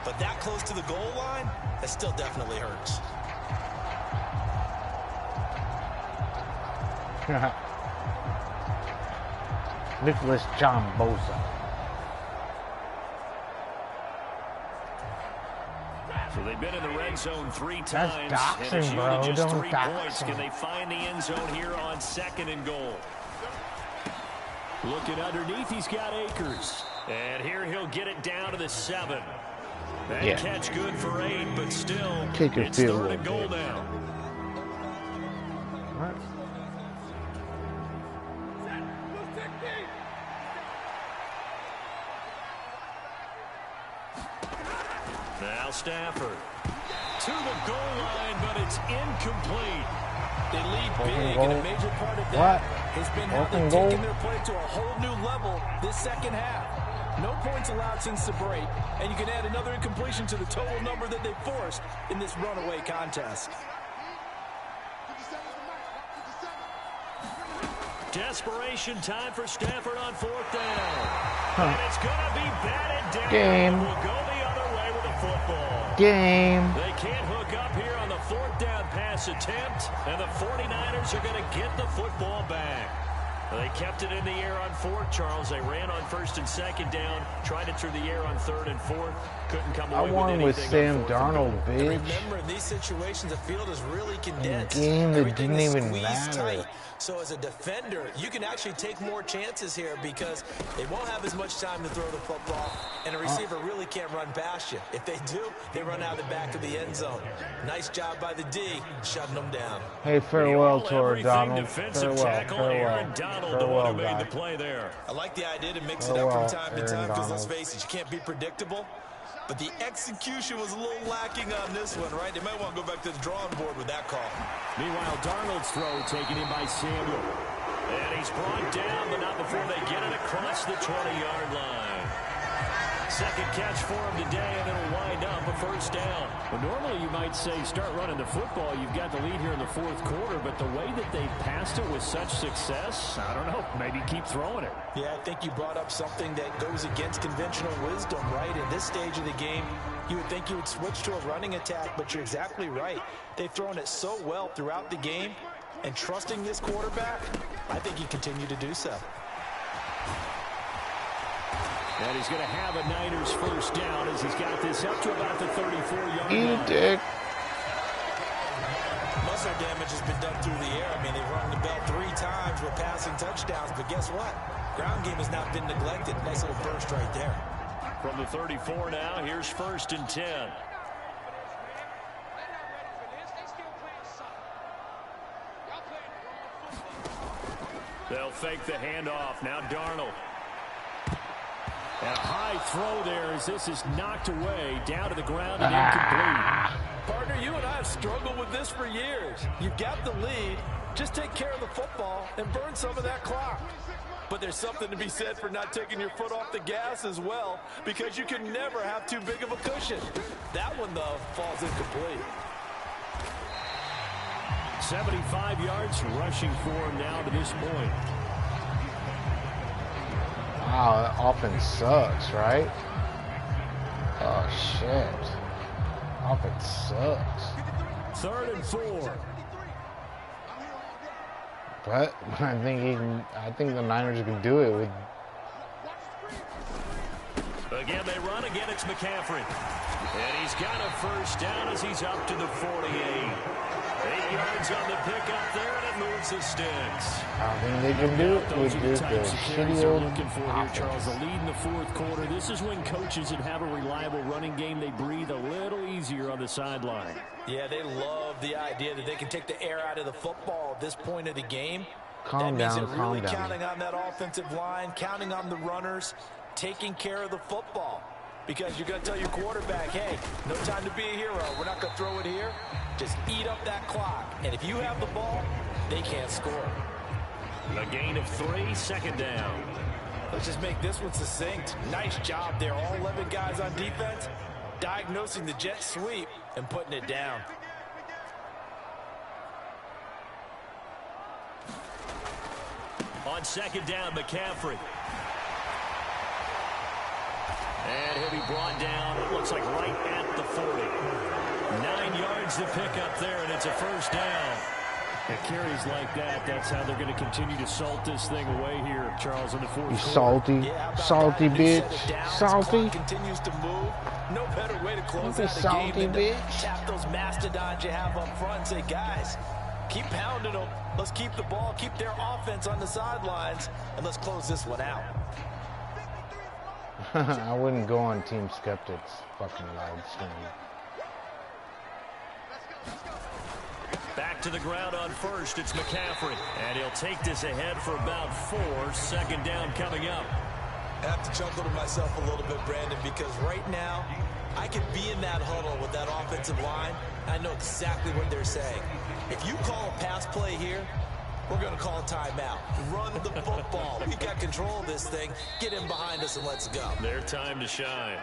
But that close to the goal line, that still definitely hurts. Nicholas John Bosa. So they've been in the red zone 3 times. That's doxing, and it's bro. usually just Don't 3 dox points. him. Can they find the end zone here on 2nd and goal? Looking underneath, he's got Akers. And here he'll get it down to the 7. That catch good for 8, but still, Kick a it's field 3rd and goal, goal now. What? Now Stafford to the goal line, but it's incomplete. They lead Fourth and big, goal. and a major part of that has been how Fourth they've and goal. taken their play to a whole new level this second half. No points allowed since the break, and you can add another incompletion to the total number that they forced in this runaway contest. Desperation time for Stafford on 4th down. And it's going to be batted down. Game. We'll go the other way with the football. Game. They can't hook up here on the 4th down pass attempt, and the 49ers are going to get the football back. They kept it in the air on 4th, Charles. They ran on 1st and 2nd down, tried it through the air on 3rd and 4th. Couldn't come away I with won anything with Sam on 4th and goal. Darnold, bitch. Remember, in these situations, the field is really condensed. game that Everything didn't is even squeezed matter. tight. So as a defender, you can actually take more chances here because they won't have as much time to throw the football, and a receiver really can't run past you. If they do, they run out the back of the end zone. Nice job by the D, shutting them down. Hey, farewell, Tor Donald. Defensive Farewell, tackle, Aaron farewell. Donald, the one who Farewell, made the guy. play there. I like the idea to mix it Oh, up from well, time to Aaron time because let's Donald. face it, you can't be predictable. But the execution was a little lacking on this one, right? They might want to go back to the drawing board with that call. Meanwhile, Darnold's throw taken in by Samuel. And he's brought down, but not before they get it across the 20-yard line. Second catch for him today, and it'll wind up a 1st down. Well, normally you might say start running the football. You've got the lead here in the 4th quarter, but the way that they passed it with such success, I don't know, maybe keep throwing it. Yeah, I think you brought up something that goes against conventional wisdom, right? In this stage of the game, you would think you would switch to a running attack, but you're exactly right. They've thrown it so well throughout the game, and trusting this quarterback, I think you continue to do so. And he's going to have a Niners 1st down as he's got this up to about the 34-yard line. Dick. Most of their damage has been done through the air. I mean, they've rung the bell 3 times with passing touchdowns, but guess what? Ground game has not been neglected. Nice little burst right there. From the 34 now, here's 1st and 10. They'll fake the handoff. Now Darnold. And a high throw there as this is knocked away, down to the ground and incomplete. Partner, you and I have struggled with this for years. You've got the lead. Just take care of the football and burn some of that clock. But there's something to be said for not taking your foot off the gas as well, because you can never have too big of a cushion. That one, though, falls incomplete. 75 yards rushing for him now to this point. Wow, that offense sucks, right? Oh, shit. Offense sucks. 3rd and 4. But I think the Niners can do it with. Again, they run. Again, it's McCaffrey. And he's got a 1st down as he's up to the 48. 8 yards on the pickup there, and it moves the sticks. I think they can do it with Those just are the the types of carries shitty they're old looking for here, Charles. The offense. lead in the 4th quarter. This is when coaches that have a reliable running game, they breathe a little easier on the sideline. Yeah, they love the idea that they can take the air out of the football at this point of the game. Calm that means down, they're calm really down. counting on that offensive line, counting on the runners, taking care of the football. because you're going to tell your quarterback, hey, no time to be a hero. We're not going to throw it here. Just eat up that clock. And if you have the ball, they can't score. A gain of 3, second down. Let's just make this one succinct. Nice job there. All 11 guys on defense diagnosing the jet sweep and putting it down. On second down, McCaffrey. And he'll be brought down, it looks like right at the 40. 9 yards to pick up there, and it's a first down. At carries like that, that's how they're going to continue to salt this thing away here, Charles, in the fourth quarter. Salty, salty bitch, salty. Continues to move. No better way to close out the salty game than bitch. to tap those mastodons you have up front and say, guys, keep pounding them. Let's keep the ball, keep their offense on the sidelines, and let's close this one out. I wouldn't go on Team Skeptic's fucking live stream. Back to the ground on first, it's McCaffrey. And he'll take this ahead for about 4. Second down coming up. I have to chuckle to myself a little bit, Brandon, because right now, I could be in that huddle with that offensive line. I know exactly what they're saying. If you call a pass play here, we're going to call a timeout. Run the football. We've got control of this thing. Get in behind us and let's go. Their time to shine.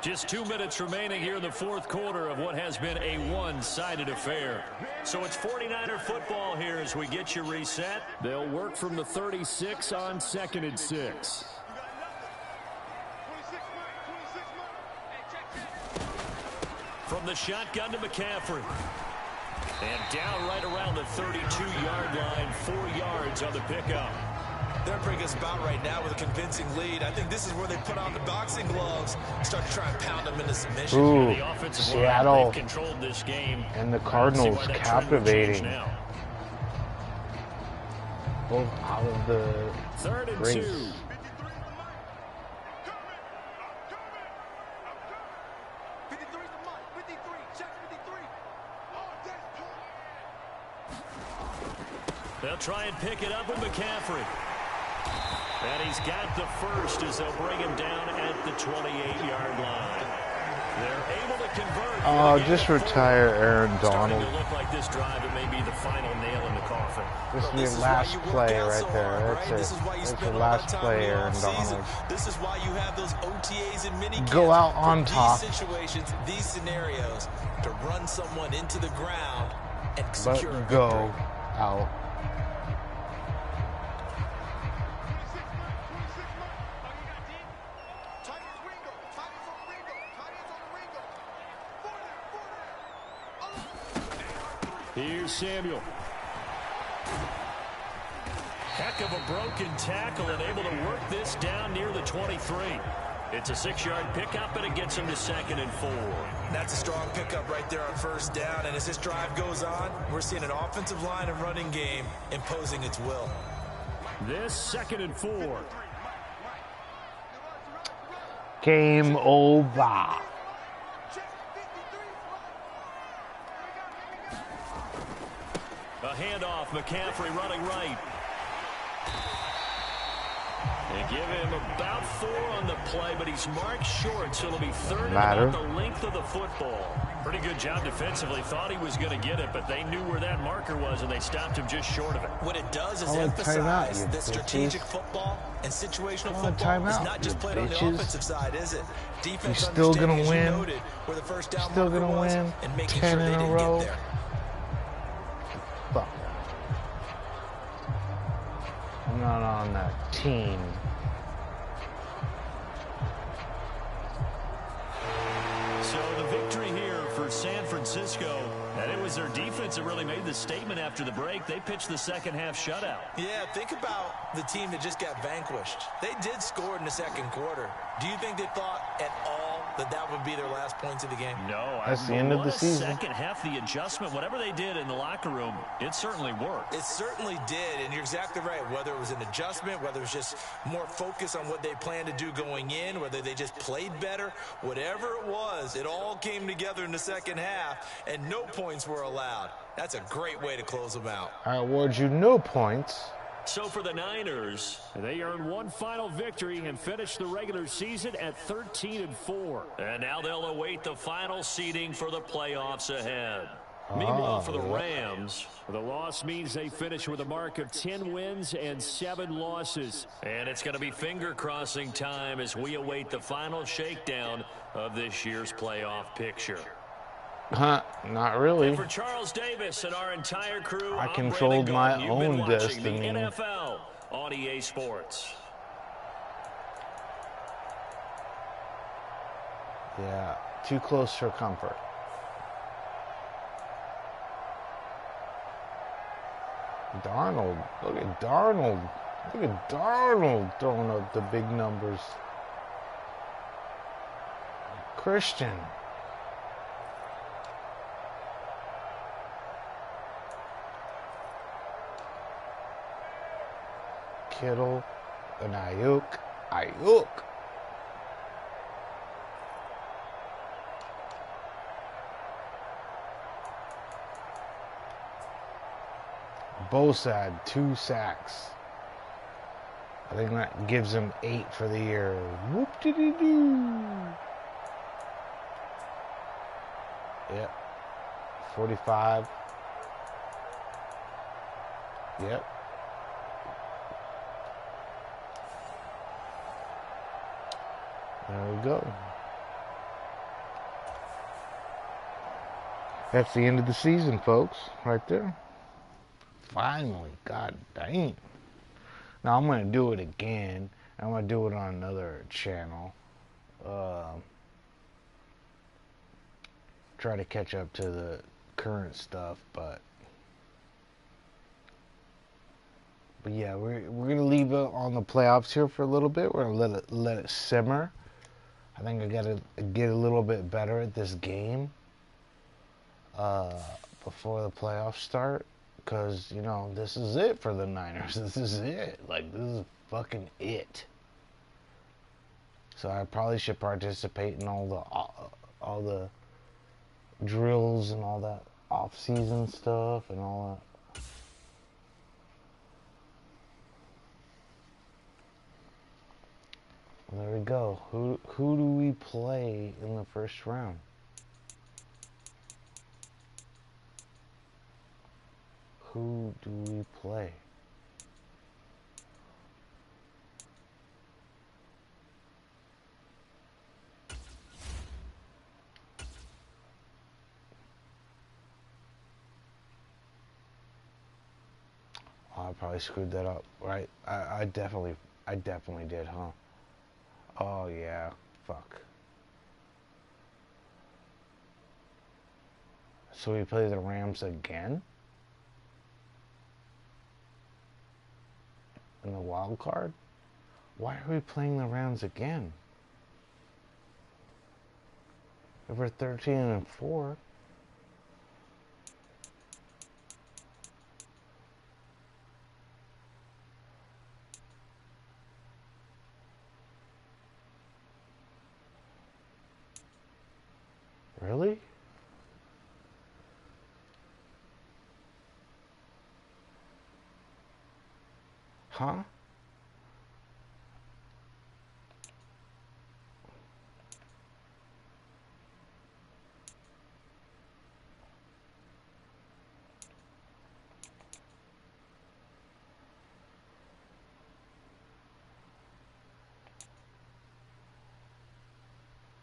Just 2 minutes remaining here in the fourth quarter of what has been a one-sided affair. So it's 49er football here as we get you reset. They'll work from the 36 on 2nd and 6. From the shotgun to McCaffrey. And down right around the 32-yard line, 4 yards on the pickup. They're in a pretty good spot right now with a convincing lead. I think this is where they put on the boxing gloves, start to try and pound them into submission. Ooh, the offensive Seattle line, they've controlled this game. And the Cardinals captivating. Both out of the 3rd and race. 2. They'll try and pick it up with McCaffrey. And he's got the first as they'll bring him down at the 28-yard line. They're able to convert. Oh, just retire Aaron Donald. To look like this drive, it may be the final nail in the coffin. This is your last play right there. That's it. That's your last play, Aaron Donald. This is why you have those OTAs and mini Go out on top. These situations, these scenarios, to run someone into the ground and secure But go out. Here's Samuel. Heck of a broken tackle and able to work this down near the 23. It's a 6-yard pickup, and it gets him to 2nd and 4. That's a strong pickup right there on first down. And as this drive goes on, we're seeing an offensive line and running game imposing its will. This 2nd and 4. Game over. A handoff, McCaffrey running right. They give him about 4 on the play, but he's marked short, so it'll be 3rd and about the length of the football. Pretty good job defensively. Thought he was going to get it, but they knew where that marker was, and they stopped him just short of it. What it does is emphasize that strategic football and situational football is not just played on the offensive side, is it? Defense, you're still going to win. Where the first down still going to win. And making 10 sure in they a didn't row. get there. Fuck. I'm not on that team. So the victory here for San Francisco, and it was their defense that really made the statement after the break. They pitched the second half shutout. Yeah, think about the team that just got vanquished. They did score in the second quarter. Do you think they thought at all that that would be their last points of the game? No. That's the end of the season. Second half, the adjustment, whatever they did in the locker room, it certainly worked. It certainly did, and you're exactly right. Whether it was an adjustment, whether it was just more focus on what they planned to do going in, whether they just played better, whatever it was, it all came together in the second half, and no points were allowed. That's a great way to close them out. I award you no points So for the Niners, they earn one final victory and finish the regular season at 13-4. And now they'll await the final seeding for the playoffs ahead. Meanwhile, for the Rams, the loss means they finish with a mark of 10 wins and 7 losses. And it's going to be finger-crossing time as we await the final shakedown of this year's playoff picture. Not really. And for Charles Davis and our entire crew, I I'm controlled Brandon my Gaudin. You've been own watching destiny. the NFL on EA Sports. Yeah, too close for comfort. Darnold, look at Darnold. Look at Darnold throwing up the big numbers. Christian. Kittle and Ayuk. Bosa had 2 sacks. I think that gives him 8 for the year. Whoop-de-dee-doo. Yep. 45. Yep. There we go. That's the end of the season, folks. Right there. Finally. God dang. Now I'm going to do it again. I'm going to do it on another channel. Try to catch up to the current stuff, but yeah, we're gonna leave it on the playoffs here for a little bit. We're gonna let it simmer. I think I gotta get a little bit better at this game before the playoffs start, because you know this is it for the Niners. This is it. Like, this is fucking it. So I probably should participate in all the drills and all that off-season stuff and all that. There we go. Who do we play in the first round? Who do we play? Oh, I probably screwed that up, right? I definitely did, huh? Oh yeah, fuck. So we play the Rams again? In the wild card? Why are we playing the Rams again? If we're 13-4. Really? Huh?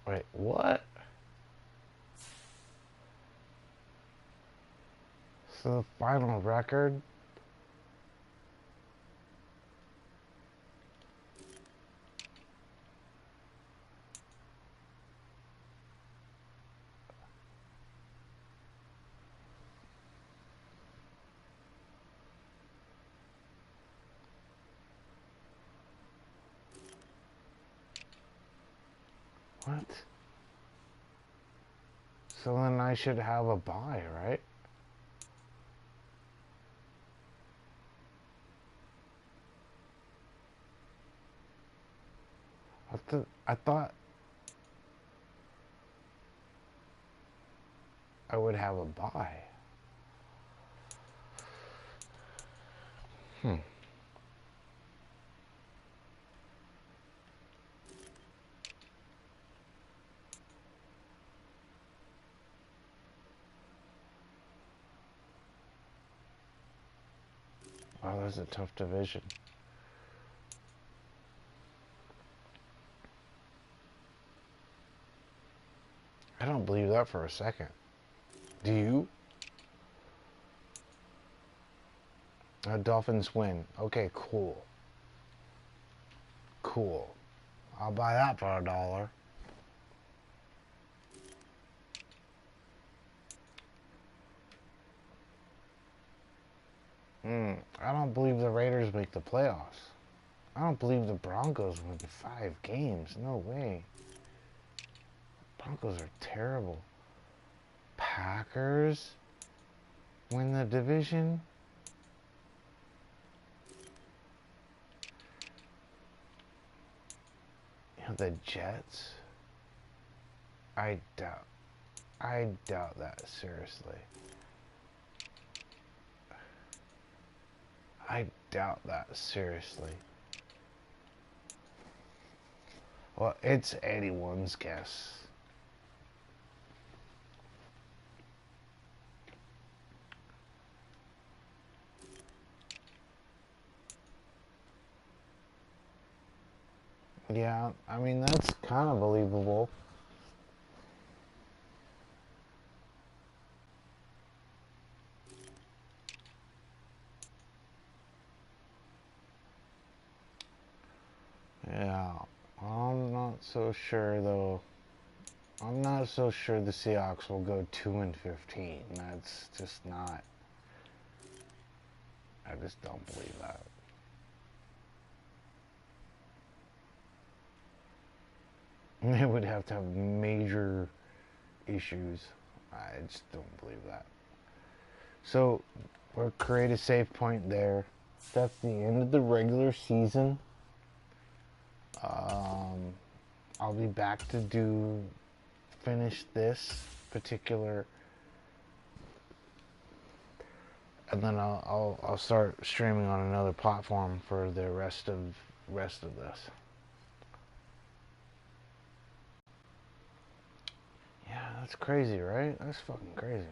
Wait, what? So the final record? What? So then I should have a bye, right? I thought I would have a bye. Oh, that's a tough division. I don't believe that for a second. Do you? Dolphins win. Okay, cool. Cool. I'll buy that for $1. I don't believe the Raiders make the playoffs. I don't believe the Broncos win 5 games. No way. Broncos are terrible. Packers win the division. You know, the Jets. I doubt that, seriously. I doubt that, seriously. Well, it's anyone's guess. Yeah, I mean, that's kind of believable. Yeah, I'm not so sure though. I'm not so sure the Seahawks will go 2-15. That's just not. I just don't believe that. They would have to have major issues. I just don't believe that. So, we'll create a save point there. That's the end of the regular season. I'll be back to finish this particular, and then I'll start streaming on another platform for the rest of this. Yeah, that's crazy, right? That's fucking crazy.